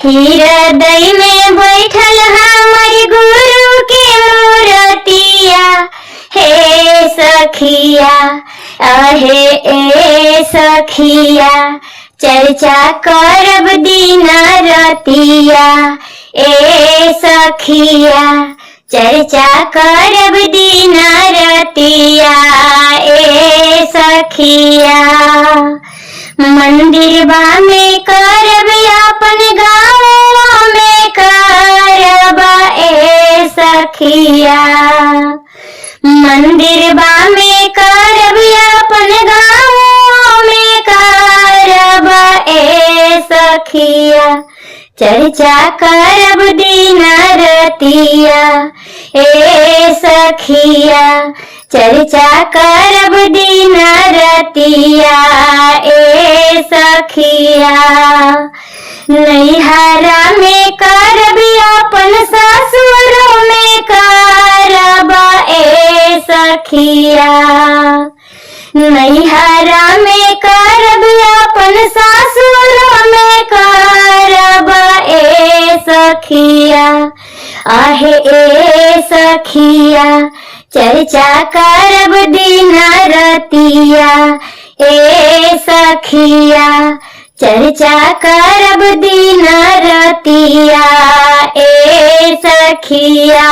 हृदय में बैठल हमारी गुरु के मूर्तिया। हे सखिया अहे ए सखिया चर्चा करब दिन रतिया। ए सखिया चर्चा करब दिन रतिया। ए सखिया मंदिरबा में करब अपन गाँव में करब। ए सखिया मंदिरबा में करब अपन गाँव में करब। ए सखिया चर्चा करब दिन रतिया। ए सखिया चर्चा करब दिन रतिया। ए सखिया नैहरा में करब अपन ससुर में करब। ए सखिया नैहरा में करब अपन ससुर में करब। ए सखिया आहे ए सखिया चर्चा करब दिन रतिया। ए सखिया चर्चा करब दिन रतिया। ए सखिया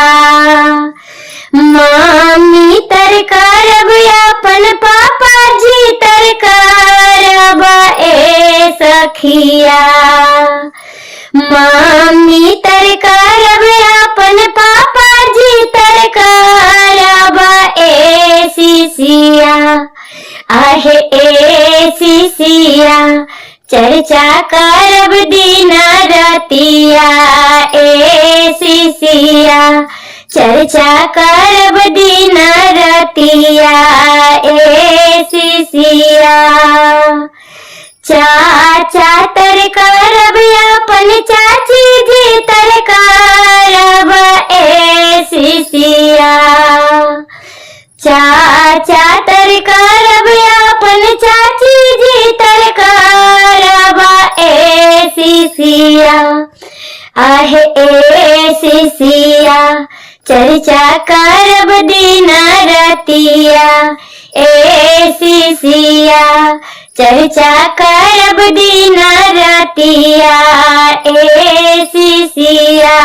मम्मी तर करब अपन पापा जी तर करब। ए सखिया मम्मी तर करब अपन पापा जी तर करब। ए शिशिया आहे ए शिशिया चर्चा करब दिन रतिया। ए शिशिया चर्चा करब दिन रतिया। ए शिशिया चाचा तर करब अपन चाची जी तर करब। ए शिशिया चाचा तर करब अपन चाची जी तर करब। ए शिशिया आहे ए शिशिया चर्चा करब दिन रतिया। ए शिशिया चर्चा करब दिन रतिया। ए शिशिया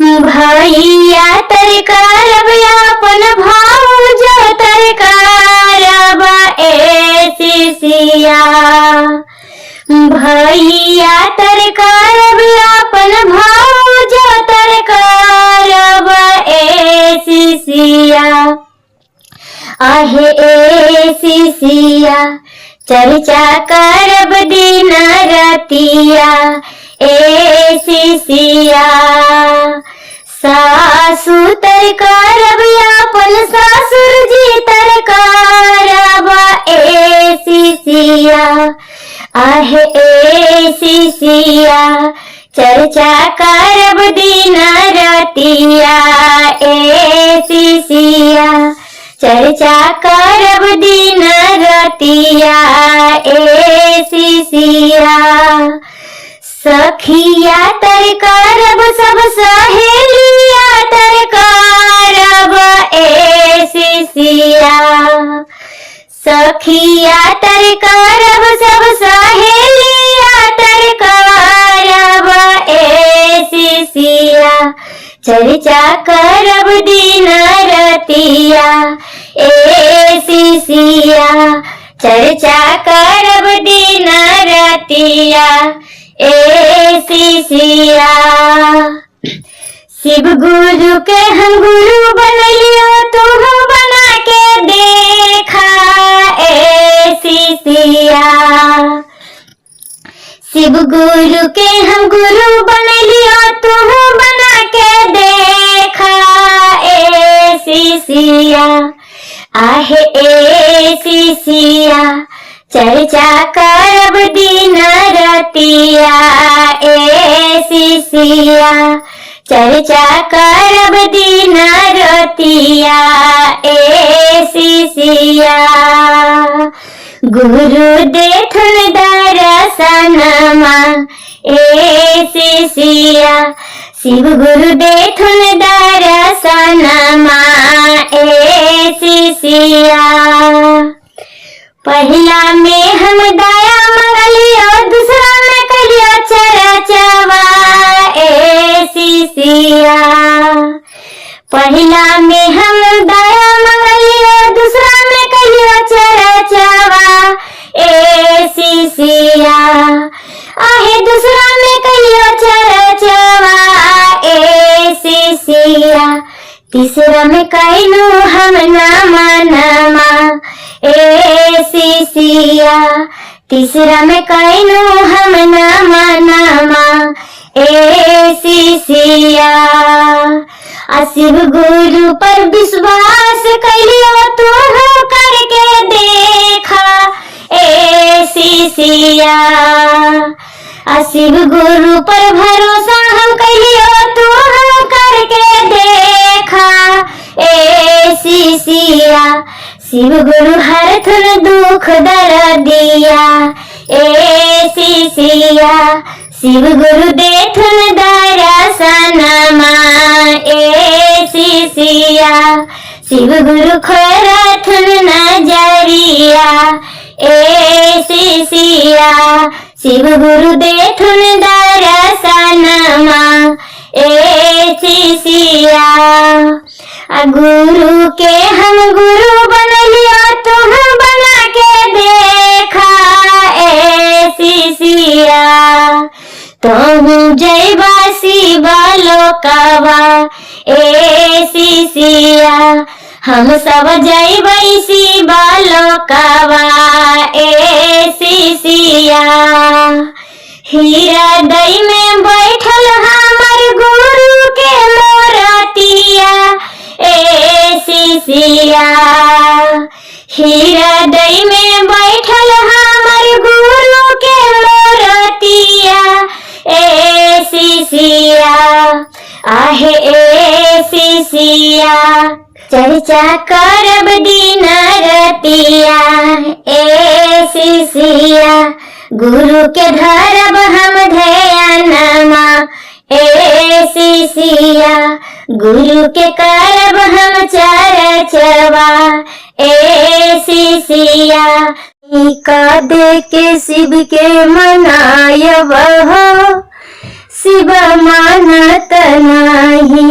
भैया तर करब अपन भाउज तर करब। ए शिशिया भैया तर करब अपन भाउज तर करब। ए शिशिया आहे ए शिशिया चर्चा करब दिन रतिया। ए शिशिया सासु तर करब अपन ससुर जी तर करब। ए शिशिया आहे ए शिशिया चर्चा करब दिन रतिया। ए शिशिया चर्चा करब दिन रतिया। ए शिशिया सखिया तर करब सब सहेलिया तर करब। ए शिशिया सखिया तर करब सब सहेलिया तर करब। ए शिशिया चर्चा करब दिन रतिया। ए शिशिया चर्चा करब दिन रतिया। ए शिशिया शिव गुरु के हम गुरु बनलियो तुम बना के देखा। ए शिशिया शिव गुरु के हम गुरु बनलियो तुम बना के देखा। ए शिशिया आहे ए शिशिया चर्चा करब दिन रतिया। ए शिशिया चर्चा करब दिन रतिया। ए शिशिया गुरु देथुन दर्शनमा ए शिष्या शिव गुरु देथुन दर्शनमा ए शिष्या। पहला में हम दया मंगलियो दूसरा में कलियो चरचवा ए शिष्या। पहला में हम दया मंगलियो दूसरा में कलियो चरचवा ए शिष्या। आहे दूसरा में कलियो चरचवा ए शिष्या। तीसरा में कैलू हम नामा ए शिष्या। तीसरा में कैलू हम नामा ए शिष्या। शिव गुरु पर विश्वास कैलियो तू करके देखा ए शिष्या। शिव गुरु पर भरोसा हम कैलियो तू करके देखा ए शिष्या। शिव गुरु हर थुन दुख दर्दिया ए शिष्या। शिव गुरु देथुन दर्शनमा ए शिष्या। शिव गुरु खोरथुन नजरिया ए शिष्या। शिव गुरु देथुन दर्शनमा ए शिष्या। गुरु के हम गुरु बनलियो तुम बना के देखा ए शिष्या। तुम जयबा शिव लोकवा ए शिष्या। हम सब जयबै शिव लोकवा ए शिष्या। हृदय में बैठल हमर गुरु के मूर्तिया ए शिष्या। हृदय में बैठल हमर गुरु के मूर्तिया ए शिष्या। आहे ए शिष्या। चर्चा करब दिन रतिया ए शिष्या। गुरु के धरब हम ध्यानमा ए शिष्या। गुरु के करब हम चरचवा ए शिष्या। दे के शिव के मनायब हो शिव मानत नाही।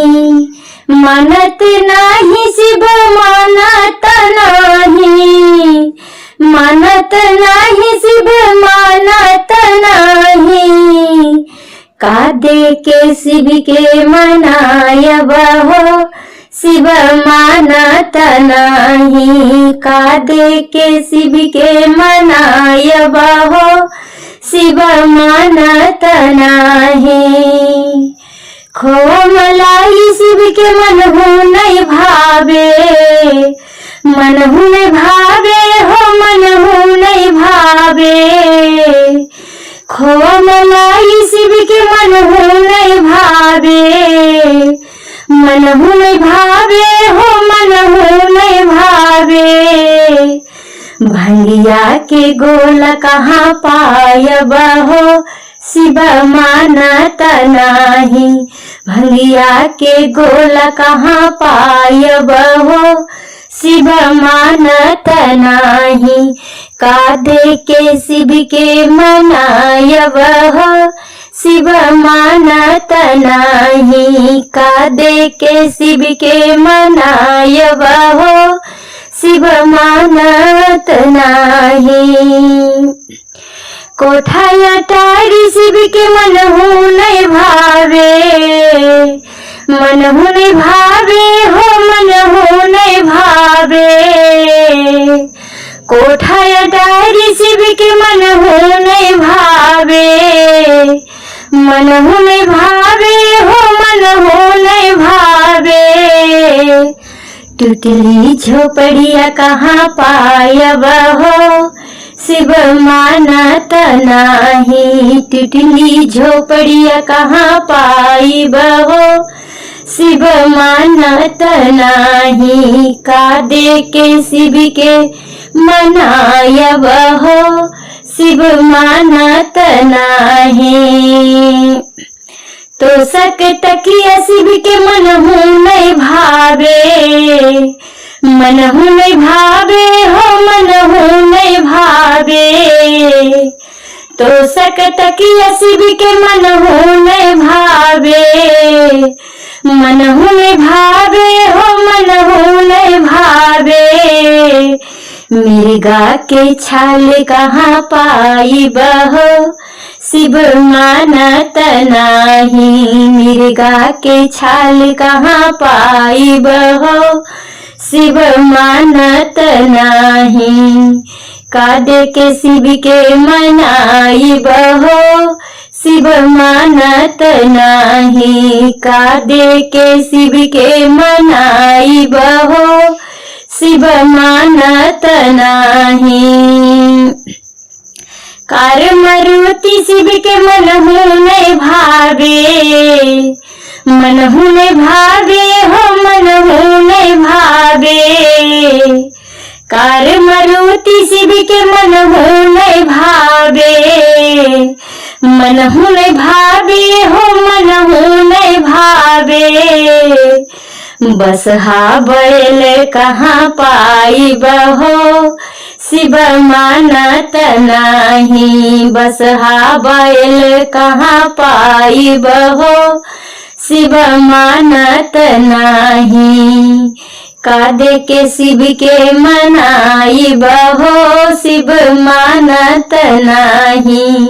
मानत नाही शिव मानत नाही। मानत नाही शिव मानत नाही। कादे के शिव के मनायब हो शिव मानत नाही। कादे के शिव के मनायब हो शिव मानत नाही। खो मलाई शिव के मनहु नहीं भावे। मनहु नहीं भावे हो मनहु नहीं भावे। खो मलाई शिव के मनहु नहीं भावे। मनहु नहीं भावे हो मनहु नहीं भावे। भंगिया के गोला कहाँ पायब हो शिव मानत नाही। भंगिया के गोला कहाँ पायब हो शिव मानत नाही। कादे के शिव के मनायब हो शिव मानत नाही। कादे के शिव के मनायब हो शिव मानत नाही। कोठा अटारी शिव के मनहु नहीं भावे। मनहु नहीं भावे हो मनहु नहीं भावे। कोठा अटारी शिव के मनहु नहीं भावे। मनहु नहीं भावे हो मनहु नहीं भावे। टूटली झोपड़िया कहाँ पायब हो शिव मानत नाही। टूटली झोपड़िया कहाँ पाइब हो शिव मानत नाही। कादे के शिव के मनायब हो शिव मानत नाही। तो सक तकिया शिव के मनहु नहीं भावे, मनहु नहीं भावे हो मनहु नहीं भावे। तो सक तकिया शिव के मनहु नहीं भावे, मनहु नहीं भावे हो मनहु नहीं भावे। मिर्गा के छाल कहाँ पाई बहो, शिव मानत नाही। मिर्गा के छाल कहाँ पाई बहो, शिव मानत नाही। कादे के शिव के मनाई बहो, शिव मानत नाही। कादे के शिव के मनाई बहो, शिव मानत नाही। कार मारुति शिव के मनहु नहीं भावे, मनहु नहीं भावे हो मनहु नहीं भावे। कार मारुति शिव के मनहु नहीं भावे, मनहु नहीं भावे हो मनहु नहीं भावे। बसहा बैल कहाँ पाई बहो, शिव मानत नाही। बसहा बैल कहाँ पाई बहो, शिव मानत नाही। कादे के शिव के मनाई बहो, शिव मानत नाही।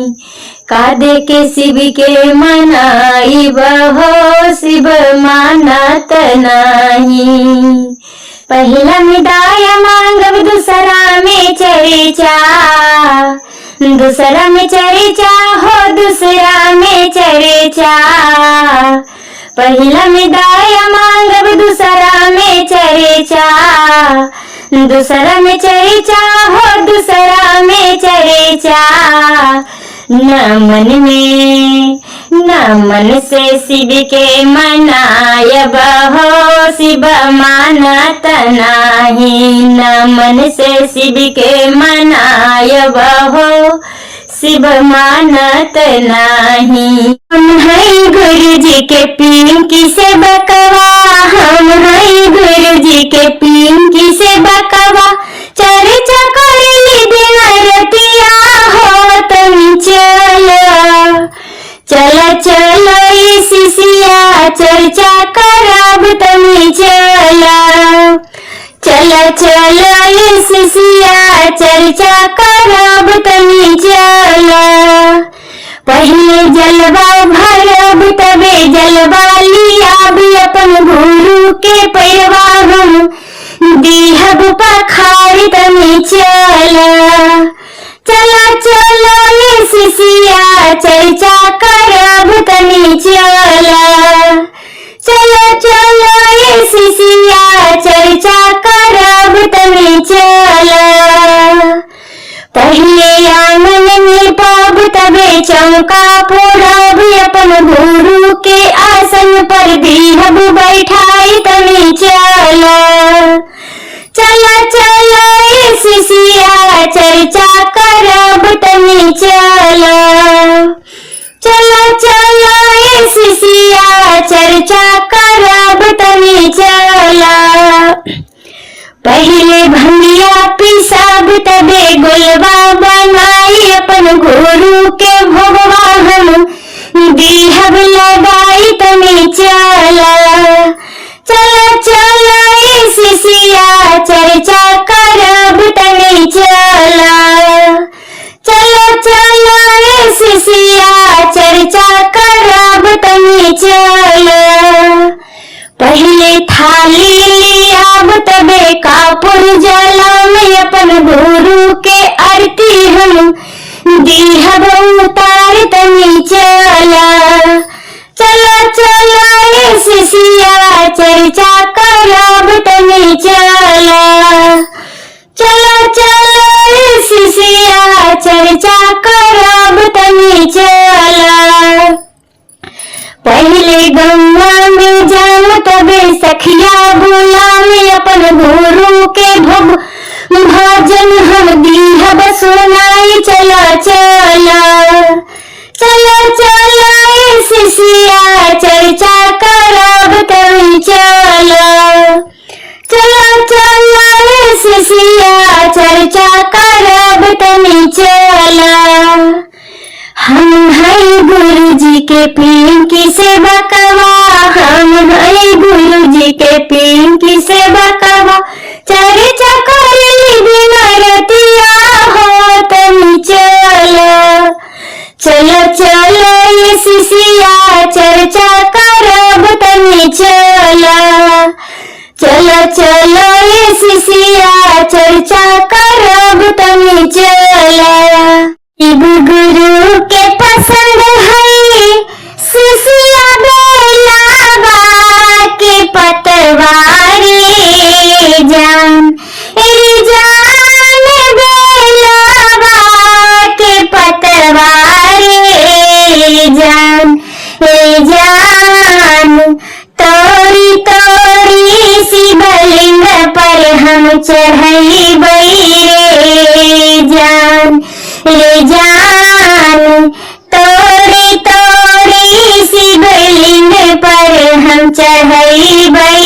कादे के शिव के मनाई बहो, शिव मानत नाही। पहला में दाया मांगब दूसरा में चर्चा, दूसरा में चर्चा हो दूसरा में चर्चा। पहला में दाया मांगब दूसरा में चर्चा, दूसरा में चर्चा हो दूसरा में चर्चा। न मन में न मन से शिव के मनायब हो, शिव मानत नाही। न मन से शिव के मनायब हो, शिव मानत नाही। हम हैं गुरु जी के पिंकी से बकवा, हम हैं गुरु जी के पिंकी से बकवा। चर्चा करेली दिन रतिया हो तुम चलो, चला चलो ये शिशिया चर्चा करब तुम चलो। चला चलो ये शिशिया चर्चा करब तुम चलो। पहले जलवा भरब तबे जलवा लियाब, अपन गुरु के पैरवा हम दीहब पखार तुम चलो। चला चलो ये शिशिया चर्चा करब तुम चलो। चलो चलो ये शिशिया चर्चा करब तुम चलो। पहले आंगन में पाब तबे चौका फोड़ब, अपन गुरु के आसन पर दीहब बैठाई तुम चलो। चला चलो ये शिशिया चर्चा करब तुम चलो। चला चलो ये शिशिया चर्चा करब तुम चलो। पहले भंगिया पिसाब तबे गुलवा बनाई, अपन गुरु के भोगवा हम दीहब लगाई तुम चलो। चला चलो ये शिशिया चर्चा करब तुम चलो। चलो चलो ये शिशिया चर्चा करब तुम चलो। पहले थाली लियाब तबे कापुर जलाम, अपन गुरु के आरती हम दीहब उतार तुम चलो। चलो चलो ये शिशिया चर्चा करब तुम चलो। चलो चलो ये शिशिया चर्चा करब तुम चलो। पहले गंगा में जाम तबे सखिया बुलाम, अपन गुरु के भोग भजन हम दीहब सुनाई चला चला चला चला ए शिष्या चर्चा करब तनी चला चला चला ए शिष्या चर्चा करब तनी चला। हम है गुरु जी के पिंकी से बकवा, हम है गुरु जी के पिंकी से बकवा, चर्चा करी बिना रतिया हो तनी चला चलो चलो ये शिष्या चर्चा करब तनी चला चलो चलो ये शिष्या चर्चा करब तनी चला। गुरु के पसंद है शिष्या बेलावा के पतवारी जान बेलावा के पतवारी जान तोरी तोरी शिवलिंग पर हम चढ़ैबै रे जान तोरी तोरी शिवलिंग पर हम चढ़ैबै